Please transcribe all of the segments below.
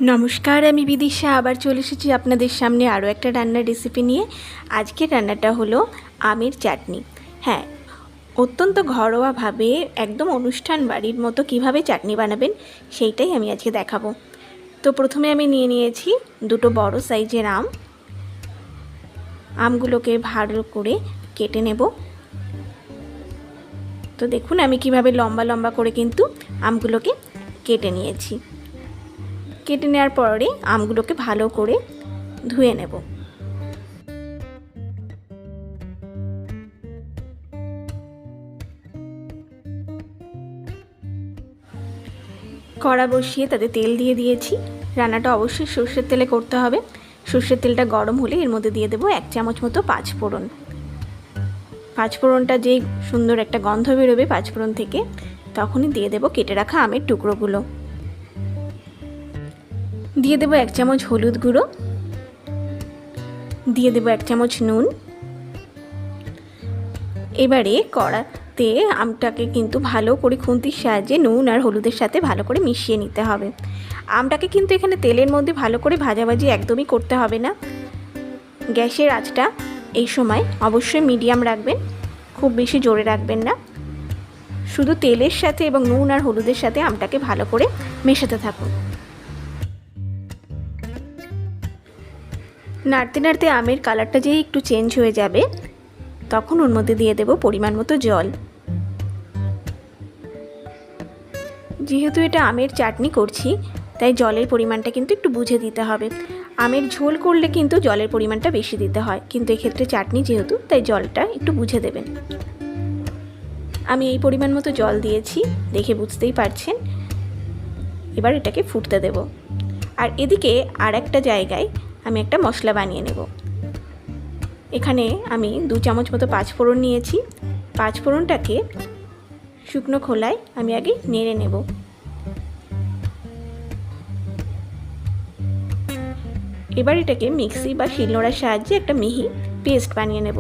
নমস্কার, আমি বিদিশা আবার চলে এসেছি আপনাদের সামনে আরও একটা রান্নার রেসিপি নিয়ে। আজকের রান্নাটা হলো আমের চাটনি। হ্যাঁ, অত্যন্ত ঘরোয়াভাবে একদম অনুষ্ঠান বাড়ির মতো কিভাবে চাটনি বানাবেন সেইটাই আমি আজকে দেখাবো। তো প্রথমে আমি নিয়ে নিয়েছি দুটো বড় সাইজের আমগুলোকে ভালো করে কেটে নেব। তো দেখুন আমি কিভাবে লম্বা লম্বা করে কিন্তু আমগুলোকে কেটে নিয়েছি। কেটে নেওয়ার পরে আমগুলোকে ভালো করে ধুয়ে নেব। কড়া বসিয়ে তাতে তেল দিয়ে দিয়েছি। রান্নাটা অবশ্যই সর্ষের তেলে করতে হবে। সর্ষের তেলটা গরম হলে এর মধ্যে দিয়ে দেবো 1 চামচ মতো পাঁচফোড়ন। পাঁচফোড়নটা যেই সুন্দর একটা গন্ধ বেরোবে পাঁচফোড়ন থেকে, তখনই দিয়ে দেবো কেটে রাখা আমের টুকরোগুলো। দিয়ে দেবো 1 চামচ হলুদ গুঁড়ো, দিয়ে দেবো 1 চামচ নুন। এবারে কড়াতে আমটাকে কিন্তু ভালো করে খুন্তির সাহায্যে নুন আর হলুদের সাথে ভালো করে মিশিয়ে নিতে হবে। আমটাকে কিন্তু এখানে তেলের মধ্যে ভালো করে ভাজাভাজি একদমই করতে হবে না। গ্যাসের আঁচটা এই সময় অবশ্যই মিডিয়াম রাখবেন, খুব বেশি জোরে রাখবেন না। শুধু তেলের সাথে এবং নুন আর হলুদের সাথে আমটাকে ভালো করে মেশাতে থাকুন। নাড়তে নাড়তে আমের কালারটা যেই একটু চেঞ্জ হয়ে যাবে, তখন ওর মধ্যে দিয়ে দেব পরিমাণ মতো জল। যেহেতু এটা আমের চাটনি করছি, তাই জলের পরিমাণটা কিন্তু একটু বুঝে দিতে হবে। আমের ঝোল করলে কিন্তু জলের পরিমাণটা বেশি দিতে হয়, কিন্তু এক্ষেত্রে চাটনি যেহেতু, তাই জলটা একটু বুঝে দেবেন। আমি এই পরিমাণ মতো জল দিয়েছি, দেখে বুঝতেই পারছেন। এবার এটাকে ফুটতে দেব। আর এদিকে আর একটা জায়গায় আমি একটা মশলা বানিয়ে নেব। এখানে আমি 2 চামচ মতো পাঁচফোড়ন নিয়েছি। পাঁচফোড়নটাকে শুকনো খোলায় আমি আগে নেড়ে নেব। এবার এটাকে মিক্সি বা শিলনোড়ার সাহায্যে একটা মিহি পেস্ট বানিয়ে নেব।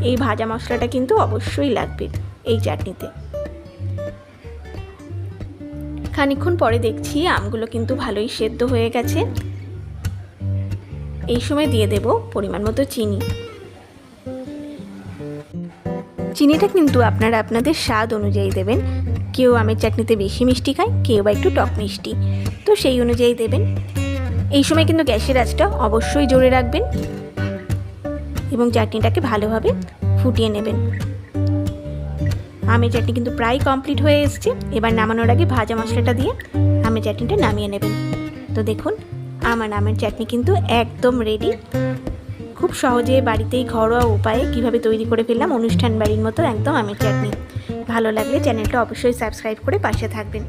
এই ভাজা মশলাটা কিন্তু অবশ্যই লাগবে এই চাটনিতে। খানিকক্ষণ পরে দেখছি আমগুলো কিন্তু ভালোই সেদ্ধ হয়ে গেছে। এই সময় দিয়ে দেব পরিমাণ মতো চিনি। চিনিটা কিন্তু আপনারা আপনাদের স্বাদ অনুযায়ী দেবেন। কেউ আমের চাটনিতে বেশি মিষ্টি খায়, কেউ বা একটু টক মিষ্টি, তো সেই অনুযায়ী দেবেন। এই সময় কিন্তু গ্যাসের আঁচটা অবশ্যই জোরে রাখবেন এবং চাটনিটাকে ভালোভাবে ফুটিয়ে নেবেন। আমের চাটনি কিন্তু প্রায় কমপ্লিট হয়ে এসছে। এবার নামানোর আগে ভাজা মশলাটা দিয়ে আমের চাটনিটা নামিয়ে নেবেন। তো দেখুন আমার আমের চাটনি কিন্তু একদম রেডি। খুব সহজে বাড়িতেই ঘরোয়া উপায়ে কিভাবে তৈরি করে ফেললাম অনুষ্ঠান বাড়ির মতো একদম আমের চাটনি। ভালো লাগলে চ্যানেলটা অবশ্যই সাবস্ক্রাইব করে পাশে থাকবেন।